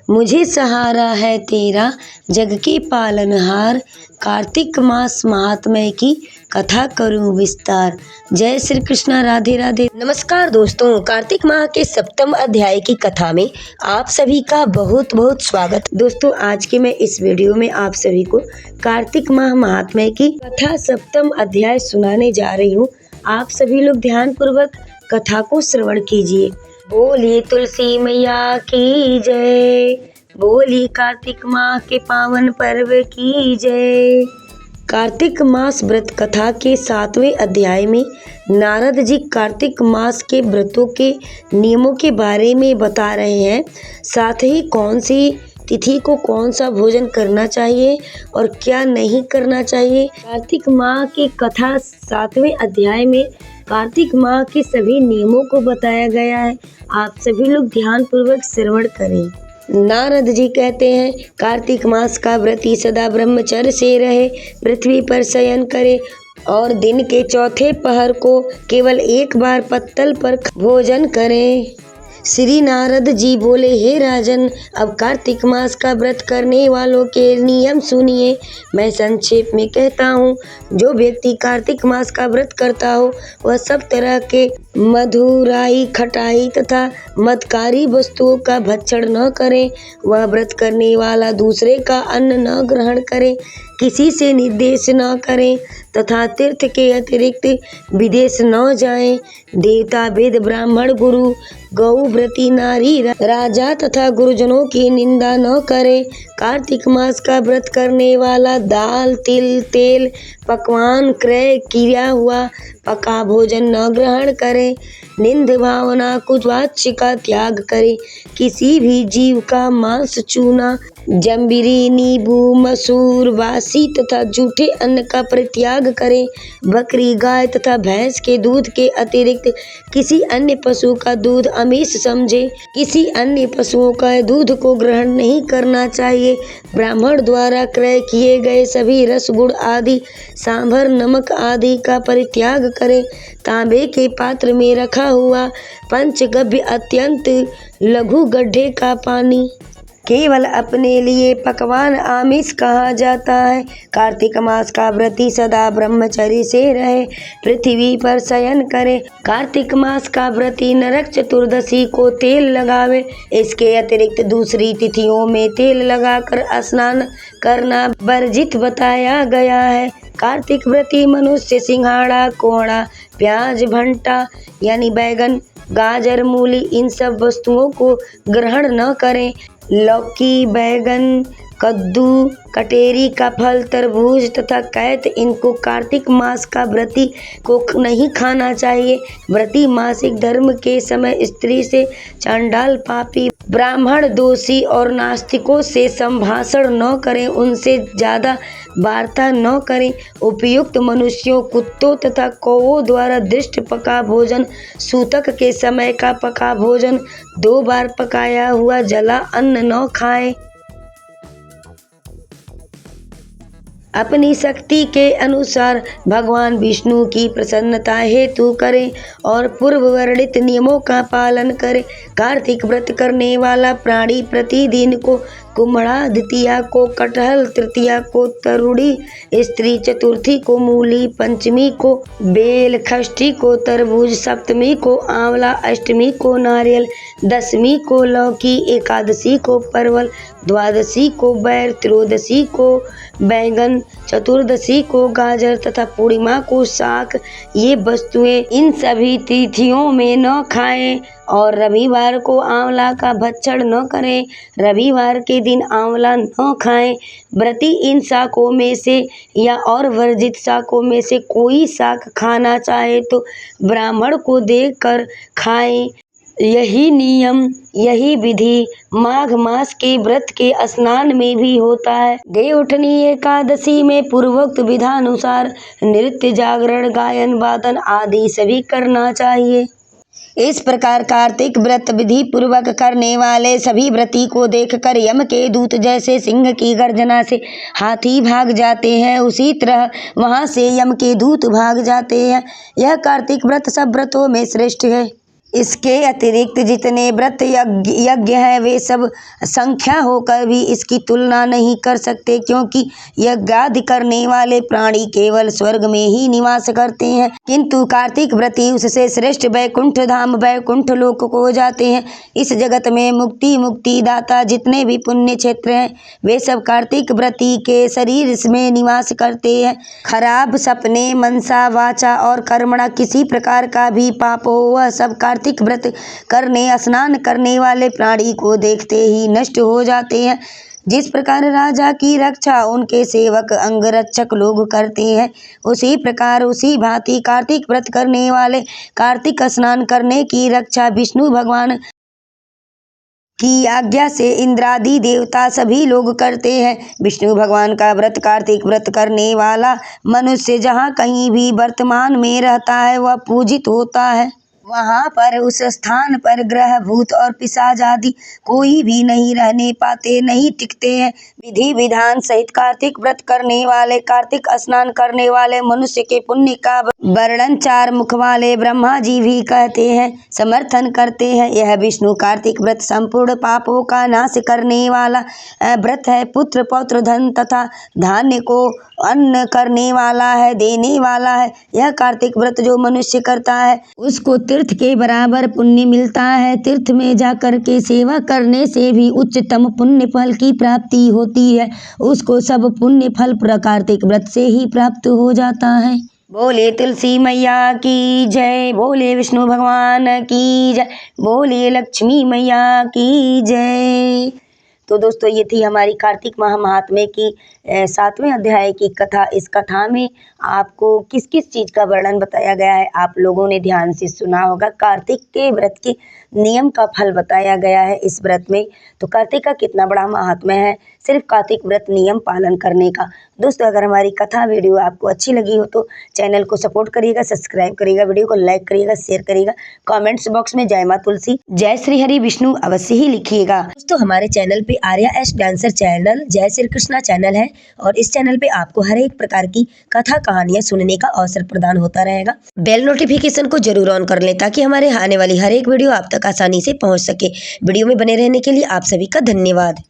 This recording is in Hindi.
मुझे सहारा है तेरा जग के पालनहार, कार्तिक मास महात्म्य की कथा करूं विस्तार। जय श्री कृष्णा, राधे राधे। नमस्कार दोस्तों, कार्तिक माह के सप्तम अध्याय की कथा में आप सभी का बहुत बहुत स्वागत। दोस्तों, आज के मैं इस वीडियो में आप सभी को कार्तिक माह महात्म्य की कथा सप्तम अध्याय सुनाने जा रही हूँ। आप सभी लोग ध्यान पूर्वक कथा को श्रवण कीजिए। बोली तुलसी मैया की जय, बोली कार्तिक माह के पावन पर्व की जय। कार्तिक मास व्रत कथा के 7वें अध्याय में नारद जी कार्तिक मास के व्रतों के नियमों के बारे में बता रहे हैं। साथ ही कौन सी तिथि को कौन सा भोजन करना चाहिए और क्या नहीं करना चाहिए। कार्तिक माह की कथा 7वें अध्याय में कार्तिक माह के सभी नियमों को बताया गया है। आप सभी लोग ध्यान पूर्वक श्रवण करें। नारद जी कहते हैं, कार्तिक मास का व्रती सदा ब्रह्मचर्य से रहे, पृथ्वी पर शयन करे और दिन के चौथे पहर को केवल एक बार पत्तल पर भोजन करें। श्री नारद जी बोले, हे राजन, अब कार्तिक मास का व्रत करने वालों के नियम सुनिए। मैं संक्षेप में कहता हूँ। जो व्यक्ति कार्तिक मास का व्रत करता हो वह सब तरह के मधुराई, खटाई तथा मदकारी वस्तुओं का भक्षण न करे। वह व्रत करने वाला दूसरे का अन्न न ग्रहण करे, किसी से निर्देश न करें तथा तीर्थ के अतिरिक्त विदेश न जाएं। देवता, वेद, ब्राह्मण, गुरु, गौ, व्रती नारी, राजा तथा गुरुजनों की निंदा न करे। कार्तिक मास का व्रत करने वाला दाल, तिल, तेल, पकवान, क्रय किया हुआ पका भोजन न ग्रहण करे। निंद भावना कुवाच्य का त्याग करे। किसी भी जीव का मांस, चूना, जम्बीरी, नींबू, मसूर, बासी तथा जूठे अन्न का परित्याग करें। बकरी, गाय तथा भैंस के दूध के अतिरिक्त किसी अन्य पशु का दूध आमिष समझे। किसी अन्य पशुओं का दूध को ग्रहण नहीं करना चाहिए। ब्राह्मण द्वारा क्रय किए गए सभी रस, गुड़ आदि, सांभर, नमक आदि का परित्याग करें। तांबे के पात्र में रखा हुआ पंचगव्य अत्यंत लघु गड्ढे का पानी केवल अपने लिए पकवान आमिष कहा जाता है। कार्तिक मास का व्रती सदा ब्रह्मचर्य से रहे, पृथ्वी पर शयन करे। कार्तिक मास का व्रती नरक चतुर्दशी को तेल लगावे। इसके अतिरिक्त दूसरी तिथियों में तेल लगाकर स्नान करना वर्जित बताया गया है। कार्तिक व्रती मनुष्य सिंघाड़ा, कोहड़ा, प्याज, भंटा यानी बैगन, गाजर, मूली इन सब वस्तुओं को ग्रहण न करें। लौकी, बैगन, कद्दू, कटेरी का फल, तरबूज तथा कैत इनको कार्तिक मास का व्रती को नहीं खाना चाहिए। व्रती मासिक धर्म के समय स्त्री से, चांडाल, पापी, ब्राह्मण, दोषी और नास्तिकों से संभाषण न करें। उनसे ज्यादा वार्ता न करें। उपयुक्त मनुष्यों, कुत्तों तथा कौओं द्वारा दृष्ट पका भोजन, सूतक के समय का पका भोजन, 2 बार पकाया हुआ जला अन्न न खाएं। अपनी शक्ति के अनुसार भगवान विष्णु की प्रसन्नता हेतु करें और पूर्व वर्णित नियमों का पालन करें। कार्तिक व्रत करने वाला प्राणी प्रतिदिन को कुम्हड़ा, द्वितीया को कटहल, तृतीया को तरुड़ी, स्त्री चतुर्थी को मूली, पंचमी को बेल, षष्ठी को तरबूज, सप्तमी को आंवला, अष्टमी को नारियल, दशमी को लौकी, एकादशी को परवल, द्वादशी को बैर, त्रयोदशी को बैंगन, चतुर्दशी को गाजर तथा पूर्णिमा को शाक। ये वस्तुएं इन सभी तिथियों में न खाएं और रविवार को आंवला का भक्षण न करें। रविवार के दिन आंवला न खाएं। व्रती इन शाकों में से या और वर्जित शाकों में से कोई शाक खाना चाहे तो ब्राह्मण को देकर खाएं। यही नियम, यही विधि माघ मास के व्रत के स्नान में भी होता है। देवउठनी एकादशी में पूर्वोक्त विधानुसार नृत्य, जागरण, गायन, वादन आदि सभी करना चाहिए। इस प्रकार कार्तिक व्रत विधि पूर्वक करने वाले सभी व्रती को देखकर यम के दूत जैसे सिंह की गर्जना से हाथी भाग जाते हैं, उसी तरह वहां से यम के दूत भाग जाते हैं। यह कार्तिक व्रत सब व्रतों में श्रेष्ठ है। इसके अतिरिक्त जितने व्रत यज्ञ हैं वे सब संख्या होकर भी इसकी तुलना नहीं कर सकते, क्योंकि यज्ञादि करने वाले प्राणी केवल स्वर्ग में ही निवास करते हैं, किंतु कार्तिक व्रती उससे श्रेष्ठ वैकुंठ धाम वैकुंठ लोक को जाते हैं। इस जगत में मुक्ति दाता जितने भी पुण्य क्षेत्र हैं वे सब कार्तिक व्रती के शरीर में निवास करते हैं। खराब सपने, मनसा, वाचा और कर्मणा किसी प्रकार का भी पाप हो, वह सब कार्तिक व्रत करने स्नान करने वाले प्राणी को देखते ही नष्ट हो जाते हैं। जिस प्रकार राजा की रक्षा उनके सेवक अंगरक्षक लोग करते हैं, उसी प्रकार उसी भांति कार्तिक व्रत करने वाले कार्तिक स्नान करने की रक्षा विष्णु भगवान की आज्ञा से इंद्रादि देवता सभी लोग करते हैं। विष्णु भगवान का व्रत कार्तिक व्रत करने वाला मनुष्य जहाँ कहीं भी वर्तमान में रहता है वह पूजित होता है। वहाँ पर उस स्थान पर ग्रह भूत और पिशाच आदि कोई भी नहीं रहने पाते, नहीं टिकते हैं। विधि विधान सहित कार्तिक व्रत करने वाले कार्तिक स्नान करने वाले मनुष्य के पुण्य का वर्णन चार मुख वाले ब्रह्मा जी भी कहते हैं, समर्थन करते हैं। यह विष्णु कार्तिक व्रत संपूर्ण पापों का नाश करने वाला व्रत है। पुत्र पौत्र धन तथा धान्य को अन्न करने वाला है, देने वाला है। यह कार्तिक व्रत जो मनुष्य करता है उसको तीर्थ के बराबर पुण्य मिलता है। तीर्थ में जाकर के सेवा करने से भी उच्चतम पुण्य फल की प्राप्ति होती है। उसको सब पुण्य फल कार्तिक व्रत से ही प्राप्त हो जाता है। बोले तुलसी मैया की जय, बोले विष्णु भगवान की जय, बोले लक्ष्मी मैया की जय। तो दोस्तों ये थी हमारी कार्तिक माह महात्म्य की 7वें अध्याय की कथा। इस कथा में आपको किस किस चीज़ का वर्णन बताया गया है आप लोगों ने ध्यान से सुना होगा। कार्तिक के व्रत के नियम का फल बताया गया है इस व्रत में। तो कार्तिक का कितना बड़ा महात्म्य है सिर्फ कार्तिक व्रत नियम पालन करने का। दोस्तों अगर हमारी कथा वीडियो आपको अच्छी लगी हो तो चैनल को सपोर्ट करिएगा, सब्सक्राइब करिएगा, वीडियो को लाइक करिएगा, शेयर करिएगा, कमेंट्स बॉक्स में जय माँ तुलसी, जय श्री हरि विष्णु अवश्य ही लिखिएगा। दोस्तों हमारे चैनल पे आर्या एस डांसर चैनल, जय श्री कृष्णा चैनल है और इस चैनल पे आपको हर एक प्रकार की कथा कहानियां सुनने का अवसर प्रदान होता रहेगा। बेल नोटिफिकेशन को जरूर ऑन कर लें ताकि हमारे आने वाली हर एक वीडियो आप तक आसानी से पहुंच सके। वीडियो में बने रहने के लिए आप सभी का धन्यवाद।